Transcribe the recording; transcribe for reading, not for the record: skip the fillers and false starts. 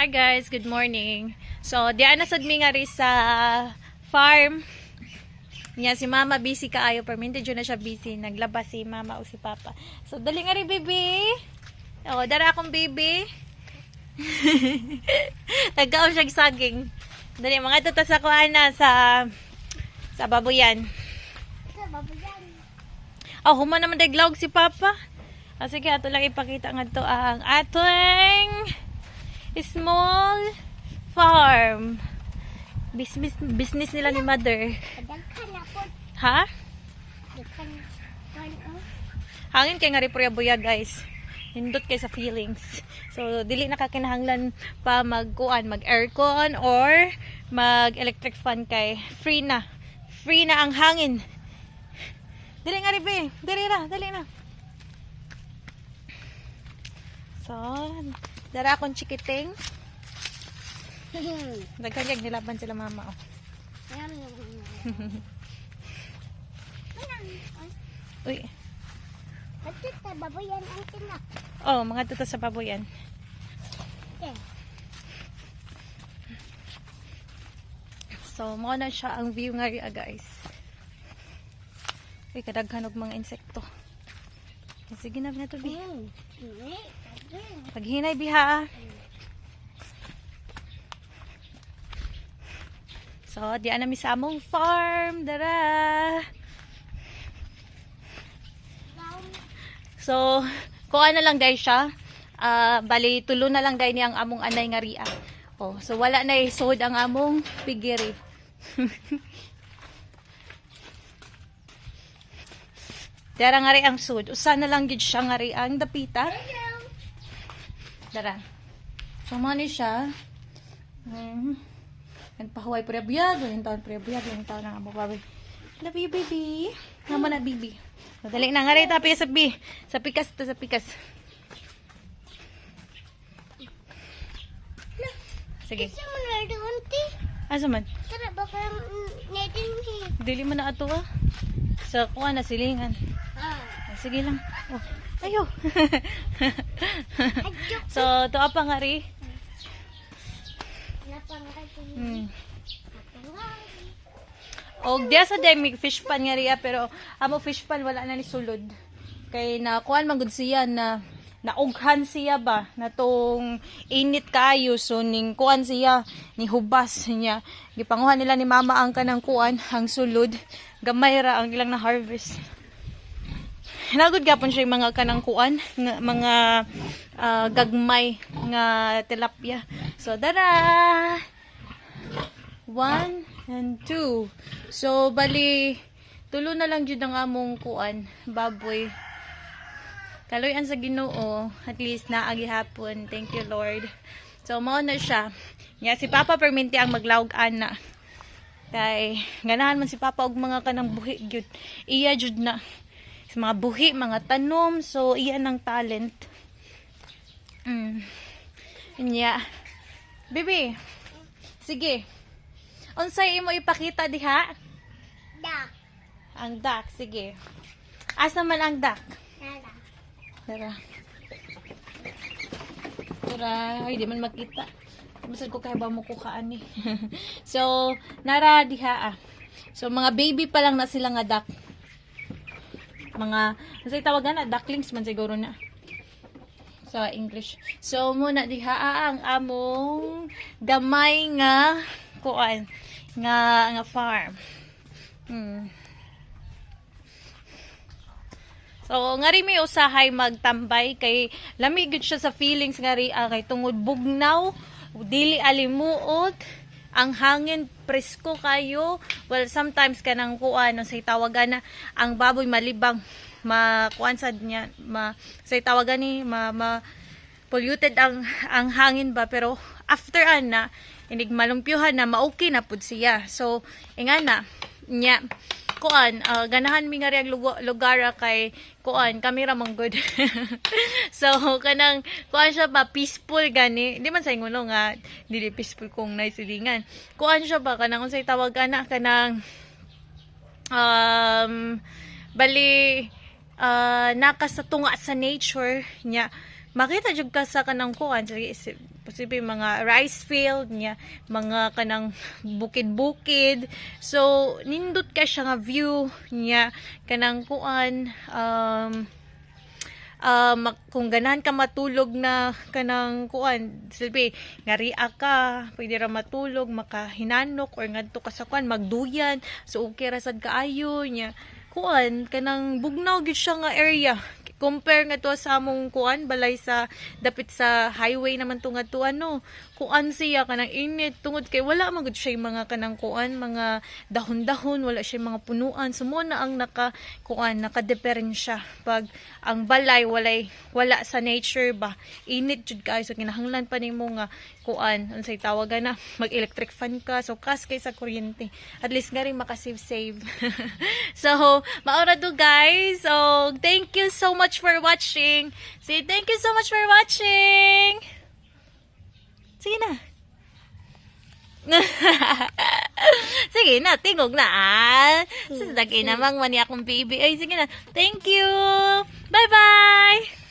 Hi guys, good morning. So, diyan na sad mi nga ri sa farm. Nya si Mama busy kaayo, pero hindi na siya busy. Naglabas si Mama o si Papa. So, dali nga ri baby. Oh, dara akong baby. Nagkaon siya saging. Dali mga tutas sa kuana sa baboyan. Oh, human naman daglawg si Papa. Sige, ato lang ipakita nga to ang ating small farm. Business nila ni Mother. Ha? Hangin kay nga ri buya guys. Hindot kay sa feelings. So dili na kakinahanglan pa mag-aircon or mag-electric fan kay free na. Free na ang hangin. Dili nga ri be. Dali na. So, dara akong chikiting. Nagkanyag nilaban sila Mama. Oh. Uy. Baboyan ang tinak. Oh, mga tuta sa baboyan. So, mo na siya ang view nga ria guys. Uy, kadaghan og mga insekto. Sige na to bi. Paghinay biha. So, diyan na mi sa among farm. Dara. So, kuha na lang dahil siya. Bali, tulo na lang dahil niya ang among anay nga ria. Oh, so, wala na isod ang among pigiri. Dara nga ri ang sud. Usa na lang gid siya nga ri ang dapita. Dara. So, mani siya. Nagpahuway prebiyag. Yung taon prebiyag. Yung taon ng amo baby. Love you, baby. Naman na, baby. So, dali na nga rin tapi sa pikas. Sa pikas. Sige. Isa mo na doon, ti. Asa man? Tara, baka natin mo. Dili mo na ato Sa kuha na silingan. Sige lang. Oh. Ayo. So, to apa nga ri? Og diya sa demi fish pan nga riya pero amo fish pan wala na ni sulod. Kay na kuan man gud siya na naughan siya ba natong init kayo so ning kuan siya ni hubas niya. Gipanguhan nila ni Mama ang kanang kuan ang sulod. Gamay ra ang ilang na harvest. Nagud gapon siya yung mga kanang kuan nga, mga gagmay nga tilapia. So dara. 1 and 2. So bali tulo na lang jud ang among kuan baboy. Kaloy-an sa Ginoo, at least naagi hapon. Thank you Lord. So mao na siya. Nya si Papa perminti ang maglawg ana. Kay ganahan man si Papa og mga kanang buhi gyud. Iya jud na sa mga buhi, mga tanom. So iya ng talent. Nya. Bibi. Sige. Unsay imo ipakita diha? Dak. Ang duck, sige. Asa man ang duck? Tara. Tara, ay di man makita. Masad ko kaya ba mo kuhaan ni. So, nara diha So, mga baby pa lang na sila nga duck. Mga, nasay tawagan na, ducklings man siguro na. Sa English. So, muna diha ang among gamay nga kuan nga farm. So, nga rin may usahay magtambay kay lamig gud siya sa feelings nga rin kay tungod bugnaw, dili alimuot, ang hangin presko kayo. Well, sometimes kanang kuan say tawagan na ang baboy malibang makuan sad niya say tawagan ni polluted ang hangin ba pero after ana inig malumpyuhan na maokey na pud siya. So ingana nya kuan ganahan mi nga ri ang lugar kay kuan kamera man good. So kanang kuan siya ba peaceful gani di man sa ingulo nga dili peaceful kung naisilingan kuan siya ba kanang unsay tawag ana kanang bali nakasatunga sa nature nya makita jud ka sa kanang kuan posible mga rice field niya, mga kanang bukid-bukid. So nindot ka siya nga view niya kanang kuan kung ganahan ka matulog na kanang kuan silbi ngariya ka pwede ra matulog makahinanok or ngadto ka sa kuan magduyan so okay ra sad kaayo nya kuan kanang bugnaw gyud siya nga area compare nga to sa among kuan balay sa dapit sa highway naman to nga to ano kuan siya kanang init tungod kay wala man gud siya mga kanang kuan mga dahon-dahon wala siya mga punuan sumo na ang naka kuan naka-diferensya pag ang balay wala sa nature ba init jud kay so kinahanglan pa nimo nga kuan unsay tawagan na mag-electric fan ka so kas kay sa kuryente at least nga rin makasave so maura do guys so thank you so much for watching say thank you so much for watching sige na sige na tingog na sasagay namang mani akong baby ay sige na thank you bye bye